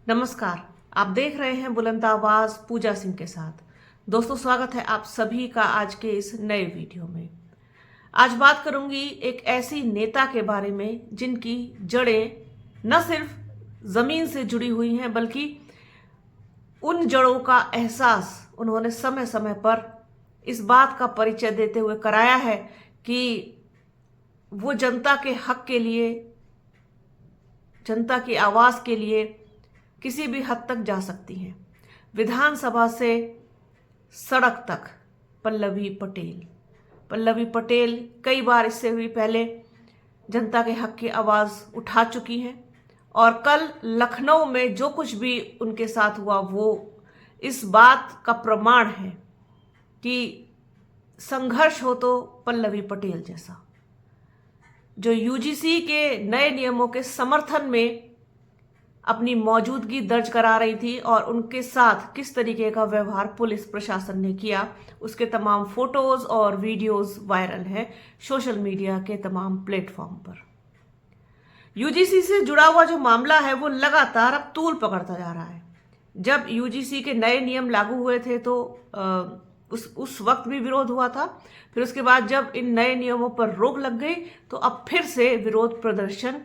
नमस्कार। आप देख रहे हैं बुलंद आवाज पूजा सिंह के साथ। दोस्तों, स्वागत है आप सभी का आज के इस नए वीडियो में। आज बात करूंगी एक ऐसी नेता के बारे में जिनकी जड़ें न सिर्फ जमीन से जुड़ी हुई हैं, बल्कि उन जड़ों का एहसास उन्होंने समय समय पर इस बात का परिचय देते हुए कराया है कि वो जनता के हक के लिए, जनता की आवाज के लिए किसी भी हद तक जा सकती हैं। विधानसभा से सड़क तक पल्लवी पटेल। पल्लवी पटेल कई बार इससे भी पहले जनता के हक की आवाज उठा चुकी हैं और कल लखनऊ में जो कुछ भी उनके साथ हुआ वो इस बात का प्रमाण है कि संघर्ष हो तो पल्लवी पटेल जैसा, जो यूजीसी के नए नियमों के समर्थन में अपनी मौजूदगी दर्ज करा रही थी और उनके साथ किस तरीके का व्यवहार पुलिस प्रशासन ने किया, उसके तमाम फोटोज और वीडियोस वायरल हैं सोशल मीडिया के तमाम प्लेटफॉर्म पर। यूजीसी से जुड़ा हुआ जो मामला है वो लगातार अब तूल पकड़ता जा रहा है। जब यूजीसी के नए नियम लागू हुए थे तो उस वक्त भी विरोध हुआ था। फिर उसके बाद जब इन नए नियमों पर रोक लग गई तो अब फिर से विरोध प्रदर्शन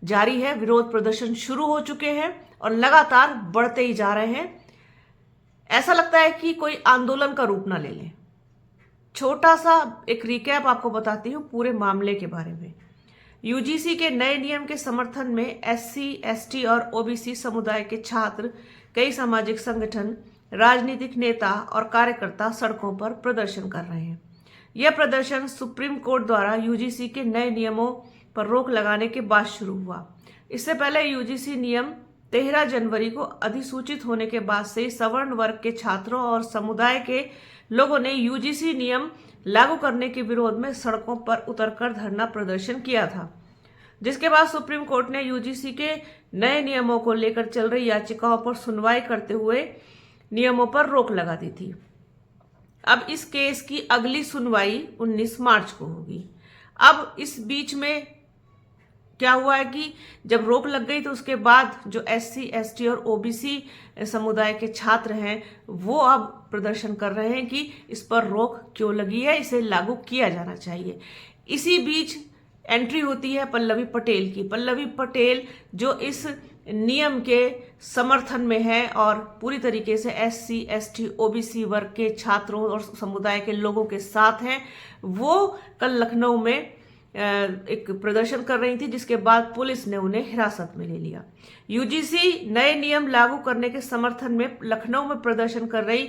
जारी है। विरोध प्रदर्शन शुरू हो चुके हैं और लगातार बढ़ते ही जा रहे हैं। ऐसा लगता है कि कोई आंदोलन का रूप ना ले ले। छोटा सा एक रिकैप आपको बताती हूँ पूरे मामले के बारे में। यूजीसी के नए नियम के समर्थन में एससी, एसटी और ओबीसी समुदाय के छात्र, कई सामाजिक संगठन, राजनीतिक नेता और कार्यकर्ता सड़कों पर प्रदर्शन कर रहे हैं। यह प्रदर्शन सुप्रीम कोर्ट द्वारा यूजीसी के नए नियमों पर रोक लगाने के बाद शुरू हुआ। इससे पहले यूजीसी नियम 13 जनवरी को अधिसूचित होने के बाद से सवर्ण वर्ग के छात्रों और समुदाय के लोगों ने यूजीसी नियम लागू करने के विरोध में सड़कों पर उतरकर धरना प्रदर्शन किया था, जिसके बाद सुप्रीम कोर्ट ने यूजीसी के नए नियमों को लेकर चल रही याचिकाओं पर सुनवाई करते हुए नियमों पर रोक लगा दी थी। अब इस केस की अगली सुनवाई 19 मार्च को होगी। अब इस बीच में क्या हुआ है कि जब रोक लग गई तो उसके बाद जो एससी, एसटी और ओबीसी समुदाय के छात्र हैं वो अब प्रदर्शन कर रहे हैं कि इस पर रोक क्यों लगी है, इसे लागू किया जाना चाहिए। इसी बीच एंट्री होती है पल्लवी पटेल की। पल्लवी पटेल जो इस नियम के समर्थन में है और पूरी तरीके से एससी, एसटी, ओबीसी वर्ग के छात्रों और समुदाय के लोगों के साथ हैं, वो कल लखनऊ में एक प्रदर्शन कर रही थी, जिसके बाद पुलिस ने उन्हें हिरासत में ले लिया। यूजीसी नए नियम लागू करने के समर्थन में लखनऊ में प्रदर्शन कर रही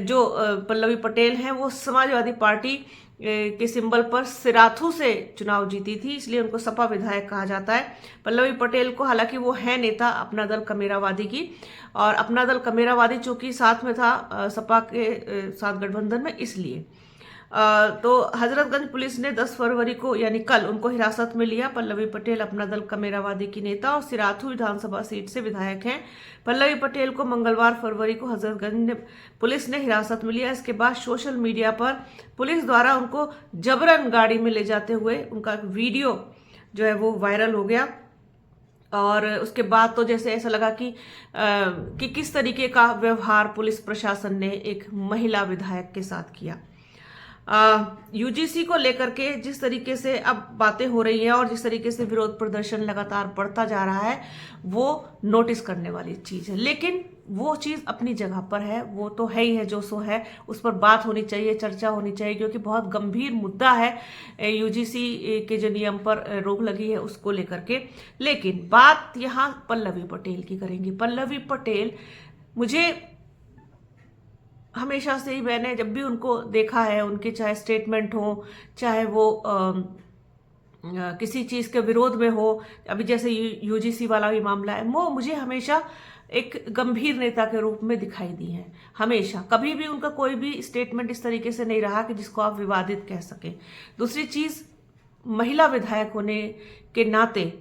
जो पल्लवी पटेल हैं वो समाजवादी पार्टी के सिंबल पर सिराथू से चुनाव जीती थी, इसलिए उनको सपा विधायक कहा जाता है। पल्लवी पटेल को, हालांकि वो है नेता अपना दल कमेरावादी की, और अपना दल कमेरावादी चूंकि साथ में था सपा के साथ गठबंधन में, इसलिए तो हजरतगंज पुलिस ने 10 फरवरी को यानी कल उनको हिरासत में लिया। पल्लवी पटेल अपना दल कमेरावादी की नेता और सिराथू विधानसभा सीट से विधायक हैं। पल्लवी पटेल को मंगलवार फरवरी को हजरतगंज पुलिस ने हिरासत में लिया। इसके बाद सोशल मीडिया पर पुलिस द्वारा उनको जबरन गाड़ी में ले जाते हुए उनका वीडियो जो है वो वायरल हो गया। और उसके बाद तो जैसे ऐसा लगा कि किस तरीके का व्यवहार पुलिस प्रशासन ने एक महिला विधायक के साथ किया। यूजीसी को लेकर के जिस तरीके से अब बातें हो रही हैं और जिस तरीके से विरोध प्रदर्शन लगातार बढ़ता जा रहा है वो नोटिस करने वाली चीज है, लेकिन वो चीज अपनी जगह पर है, वो तो है ही है, जो सो है उस पर बात होनी चाहिए, चर्चा होनी चाहिए, क्योंकि बहुत गंभीर मुद्दा है यूजीसी के जो नियम पर रोक लगी है उसको लेकर के। लेकिन बात यहाँ पल्लवी पटेल की करेंगे। पल्लवी पटेल, मुझे हमेशा से ही, मैंने जब भी उनको देखा है, उनके चाहे स्टेटमेंट हो, चाहे वो किसी चीज़ के विरोध में हो, अभी जैसे यूजीसी वाला भी मामला है, वो मुझे हमेशा एक गंभीर नेता के रूप में दिखाई दी हैं। हमेशा कभी भी उनका कोई भी स्टेटमेंट इस तरीके से नहीं रहा कि जिसको आप विवादित कह सकें। दूसरी चीज़, महिला विधायक होने के नाते,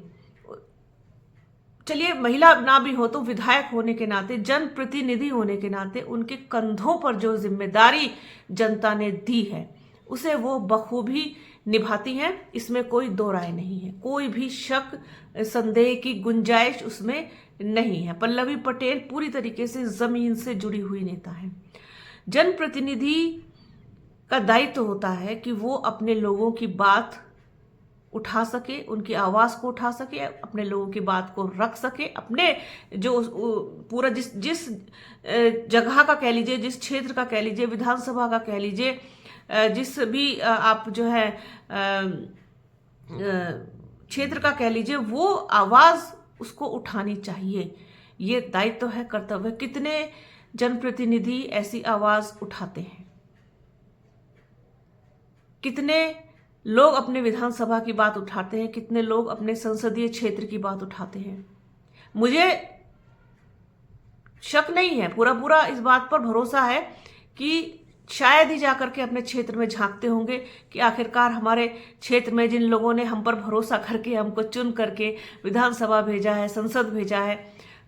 चलिए महिला ना भी हो तो विधायक होने के नाते, जनप्रतिनिधि होने के नाते उनके कंधों पर जो जिम्मेदारी जनता ने दी है उसे वो बखूबी निभाती हैं, इसमें कोई दो राय नहीं है, कोई भी शक संदेह की गुंजाइश उसमें नहीं है। पल्लवी पटेल पूरी तरीके से जमीन से जुड़ी हुई नेता है। जनप्रतिनिधि का दायित्व होता है कि वो अपने लोगों की बात उठा सके, उनकी आवाज को उठा सके, अपने लोगों की बात को रख सके, अपने जो पूरा जिस जगह का कह लीजिए, जिस क्षेत्र का कह लीजिए, विधानसभा का कह लीजिए, जिस भी आप जो है क्षेत्र का कह लीजिए, वो आवाज उसको उठानी चाहिए। ये दायित्व है, कर्तव्य। कितने जनप्रतिनिधि ऐसी आवाज उठाते हैं? कितने लोग अपने विधानसभा की बात उठाते हैं? कितने लोग अपने संसदीय क्षेत्र की बात उठाते हैं? मुझे शक नहीं है, पूरा इस बात पर भरोसा है कि शायद ही जाकर के अपने क्षेत्र में झांकते होंगे कि आखिरकार हमारे क्षेत्र में जिन लोगों ने हम पर भरोसा करके हमको चुन करके विधानसभा भेजा है, संसद भेजा है,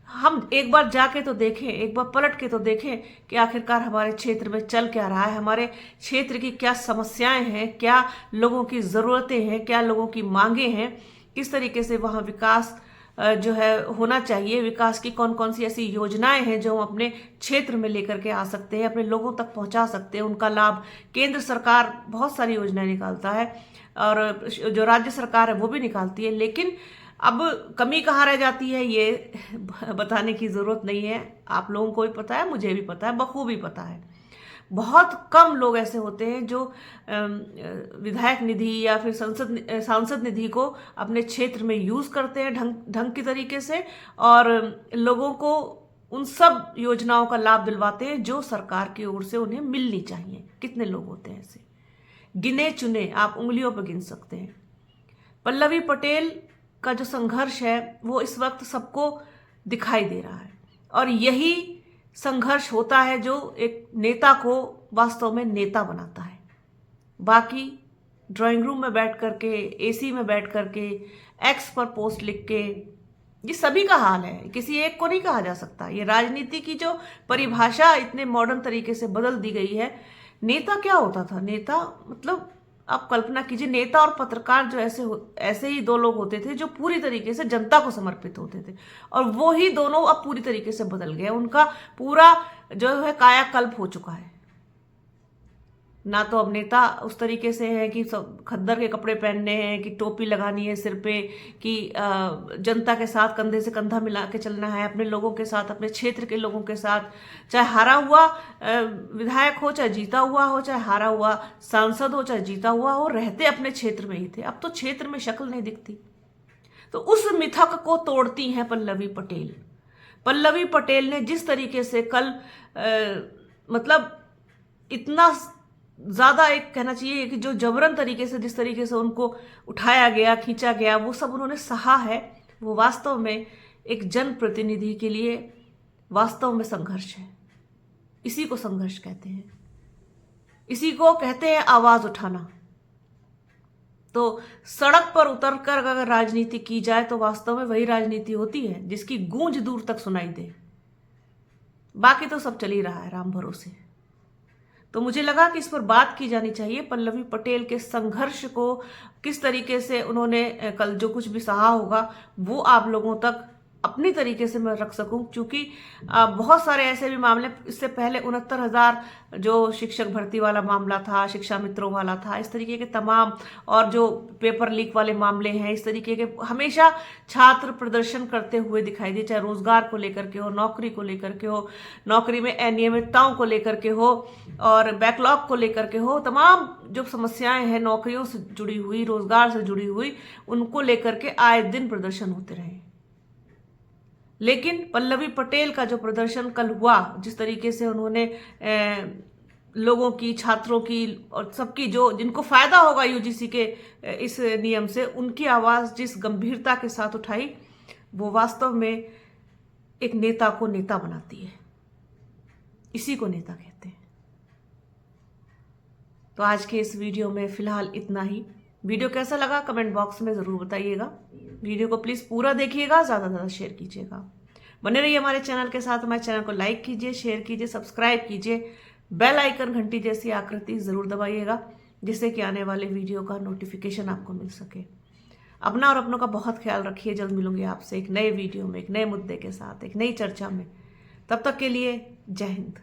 हम एक बार जाके तो देखें, एक बार पलट के तो देखें कि आखिरकार हमारे क्षेत्र में चल क्या रहा है, हमारे क्षेत्र की क्या समस्याएं हैं, क्या लोगों की ज़रूरतें हैं, क्या लोगों की मांगे हैं, किस तरीके से वहाँ विकास जो है होना चाहिए, विकास की कौन कौन सी ऐसी योजनाएं हैं जो हम अपने क्षेत्र में लेकर के आ सकते हैं, अपने लोगों तक पहुंचा सकते हैं, उनका लाभ। केंद्र सरकार बहुत सारी योजनाएं निकालता है और जो राज्य सरकार है वो भी निकालती है, लेकिन अब कमी कहाँ रह जाती है ये बताने की जरूरत नहीं है। आप लोगों को भी पता है, मुझे भी पता है, बखूबी पता है। बहुत कम लोग ऐसे होते हैं जो विधायक निधि या फिर सांसद निधि को अपने क्षेत्र में यूज करते हैं ढंग की तरीके से और लोगों को उन सब योजनाओं का लाभ दिलवाते हैं जो सरकार की ओर से उन्हें मिलनी चाहिए। कितने लोग होते हैं ऐसे? गिने चुने, आप उंगलियों पर गिन सकते हैं। पल्लवी पटेल का जो संघर्ष है वो इस वक्त सबको दिखाई दे रहा है और यही संघर्ष होता है जो एक नेता को वास्तव में नेता बनाता है। बाकी ड्राइंग रूम में बैठ करके, एसी में बैठ करके, एक्स पर पोस्ट लिख के, ये सभी का हाल है, किसी एक को नहीं कहा जा सकता। ये राजनीति की जो परिभाषा इतने मॉडर्न तरीके से बदल दी गई है। नेता क्या होता था? नेता मतलब आप कल्पना कीजिए, नेता और पत्रकार जो ऐसे ही दो लोग होते थे जो पूरी तरीके से जनता को समर्पित होते थे, और वो ही दोनों अब पूरी तरीके से बदल गए। उनका पूरा जो है कायाकल्प हो चुका है। ना तो अब नेता उस तरीके से है कि सब खद्दर के कपड़े पहनने हैं, कि टोपी लगानी है सिर पे, कि जनता के साथ कंधे से कंधा मिला के चलना है, अपने लोगों के साथ, अपने क्षेत्र के लोगों के साथ, चाहे हारा हुआ विधायक हो, चाहे जीता हुआ हो, चाहे हारा हुआ सांसद हो, चाहे जीता हुआ हो, रहते अपने क्षेत्र में ही थे। अब तो क्षेत्र में शक्ल नहीं दिखती। तो उस मिथक को तोड़ती हैं पल्लवी पटेल। पल्लवी पटेल ने जिस तरीके से कल मतलब इतना ज्यादा एक कहना चाहिए कि जो जबरन तरीके से, जिस तरीके से उनको उठाया गया, खींचा गया, वो सब उन्होंने सहा है। वो वास्तव में एक जनप्रतिनिधि के लिए वास्तव में संघर्ष है। इसी को संघर्ष कहते हैं, इसी को कहते हैं आवाज उठाना। तो सड़क पर उतरकर अगर राजनीति की जाए तो वास्तव में वही राजनीति होती है जिसकी गूंज दूर तक सुनाई दे। बाकी तो सब चल ही रहा है राम भरोसे। तो मुझे लगा कि इस पर बात की जानी चाहिए। पल्लवी पटेल के संघर्ष को किस तरीके से उन्होंने कल जो कुछ भी सहा होगा वो आप लोगों तक अपनी तरीके से मैं रख सकूं, क्योंकि बहुत सारे ऐसे भी मामले, इससे पहले 69,000 जो शिक्षक भर्ती वाला मामला था, शिक्षा मित्रों वाला था, इस तरीके के तमाम, और जो पेपर लीक वाले मामले हैं, इस तरीके के हमेशा छात्र प्रदर्शन करते हुए दिखाई दिए, चाहे रोजगार को लेकर के हो, नौकरी को लेकर के हो, नौकरी में अनियमितताओं को लेकर के हो, और बैकलॉग को लेकर के हो। तमाम जो समस्याएं हैं नौकरियों से जुड़ी हुई, रोजगार से जुड़ी हुई, उनको लेकर के आए दिन प्रदर्शन होते रहे। लेकिन पल्लवी पटेल का जो प्रदर्शन कल हुआ, जिस तरीके से उन्होंने लोगों की, छात्रों की और सबकी, जो जिनको फायदा होगा यूजीसी के इस नियम से, उनकी आवाज जिस गंभीरता के साथ उठाई, वो वास्तव में एक नेता को नेता बनाती है। इसी को नेता कहते हैं। तो आज के इस वीडियो में फिलहाल इतना ही। वीडियो कैसा लगा कमेंट बॉक्स में ज़रूर बताइएगा। वीडियो को प्लीज़ पूरा देखिएगा, ज़्यादा से ज़्यादा शेयर कीजिएगा। बने रहिए हमारे चैनल के साथ। हमारे चैनल को लाइक कीजिए, शेयर कीजिए, सब्सक्राइब कीजिए, बेल आइकन घंटी जैसी आकृति ज़रूर दबाइएगा। जिससे कि आने वाले वीडियो का नोटिफिकेशन आपको मिल सके। अपना और अपनों का बहुत ख्याल रखिए। जल्द मिलूंगी आपसे एक नए वीडियो में, एक नए मुद्दे के साथ, एक नई चर्चा में। तब तक के लिए जय हिंद।